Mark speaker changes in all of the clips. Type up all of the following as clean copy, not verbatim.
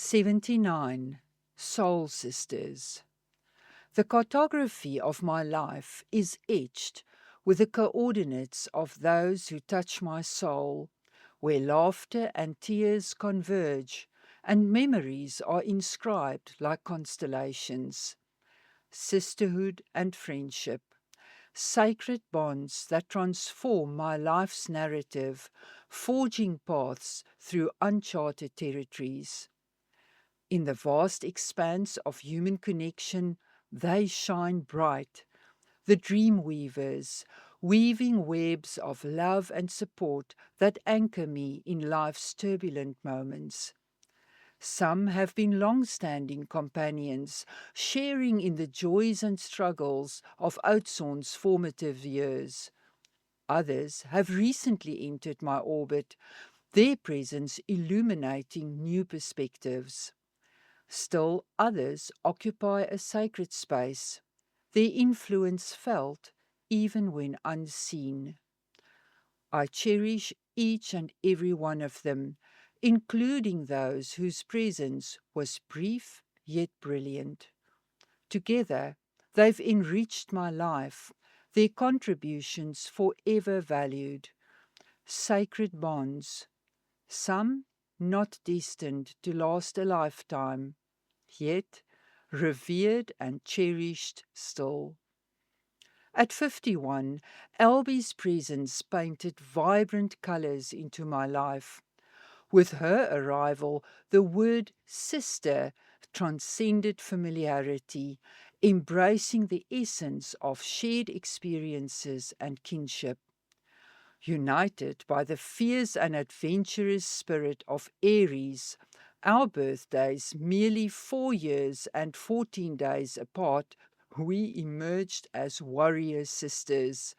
Speaker 1: 79. Soul Sisters. The cartography of my life is etched with the coordinates of those who touch my soul, where laughter and tears converge, and memories are inscribed like constellations. Sisterhood and friendship, sacred bonds that transform my life's narrative, forging paths through uncharted territories. In the vast expanse of human connection, they shine bright, the dream weavers, weaving webs of love and support that anchor me in life's turbulent moments. Some have been long-standing companions, sharing in the joys and struggles of Oudtshoorn's formative years. Others have recently entered my orbit, their presence illuminating new perspectives. Still others occupy a sacred space, their influence felt even when unseen. I cherish each and every one of them, including those whose presence was brief yet brilliant. Together, they've enriched my life, their contributions forever valued. Sacred bonds, some not destined to last a lifetime, yet revered and cherished still. At 51, Albie's presence painted vibrant colours into my life. With her arrival, the word sister transcended familiarity, embracing the essence of shared experiences and kinship. United by the fierce and adventurous spirit of Aries, our birthdays merely 4 years and 14 days apart, we emerged as warrior sisters.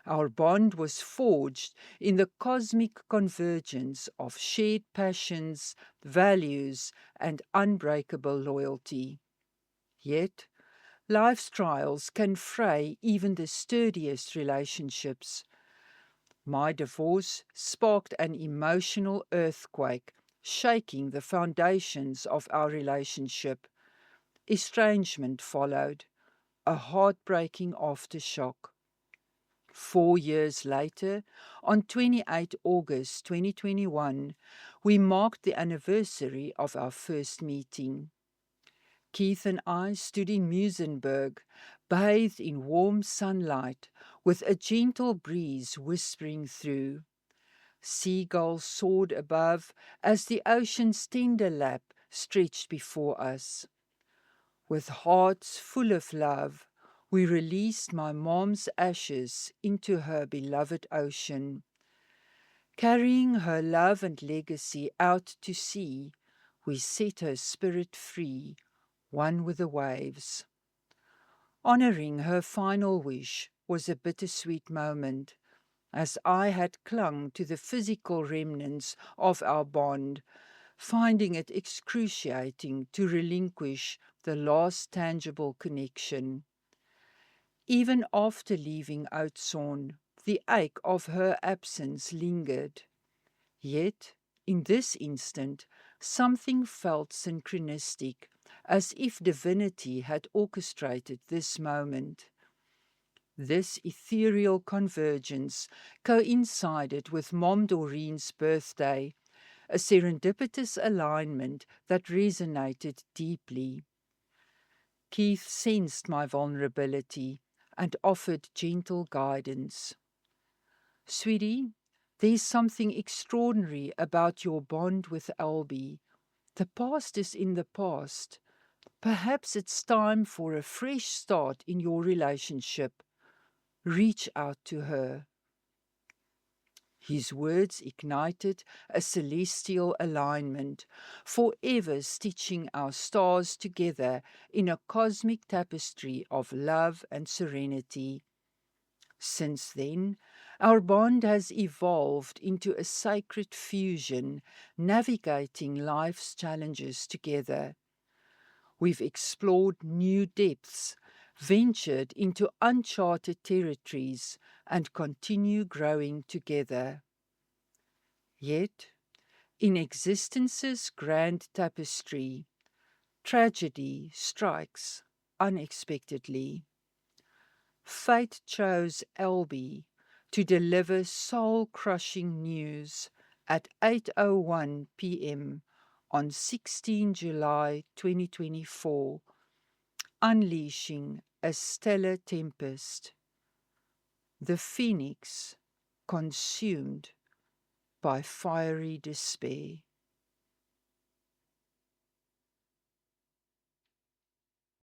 Speaker 1: Our bond was forged in the cosmic convergence of shared passions, values, and unbreakable loyalty. Yet, life's trials can fray even the sturdiest relationships. My divorce sparked an emotional earthquake, shaking the foundations of our relationship. Estrangement followed, a heartbreaking aftershock. 4 years later, on 28 August 2021, we marked the anniversary of our first meeting. Keith and I stood in Muizenberg, bathed in warm sunlight, with a gentle breeze whispering through. Seagulls soared above as the ocean's tender lap stretched before us. With hearts full of love, we released my mom's ashes into her beloved ocean. Carrying her love and legacy out to sea, we set her spirit free, one with the waves. Honoring her final wish was a bittersweet moment, as I had clung to the physical remnants of our bond, finding it excruciating to relinquish the last tangible connection. Even after leaving Oudtshoorn, the ache of her absence lingered. Yet, in this instant, something felt synchronistic, as if divinity had orchestrated this moment. This ethereal convergence coincided with Mom Doreen's birthday, a serendipitous alignment that resonated deeply. Keith sensed my vulnerability and offered gentle guidance. Sweetie, there's something extraordinary about your bond with Albie. The past is in the past. Perhaps it's time for a fresh start in your relationship. Reach out to her. His words ignited a celestial alignment, forever stitching our stars together in a cosmic tapestry of love and serenity. Since then, our bond has evolved into a sacred fusion, navigating life's challenges together. We've explored new depths, ventured into uncharted territories, and continue growing together. Yet, In existence's grand tapestry, tragedy strikes unexpectedly. Fate chose Albie to deliver soul-crushing news at 8:01 p.m. on 16 July 2024, unleashing a stellar tempest. The phoenix consumed by fiery despair.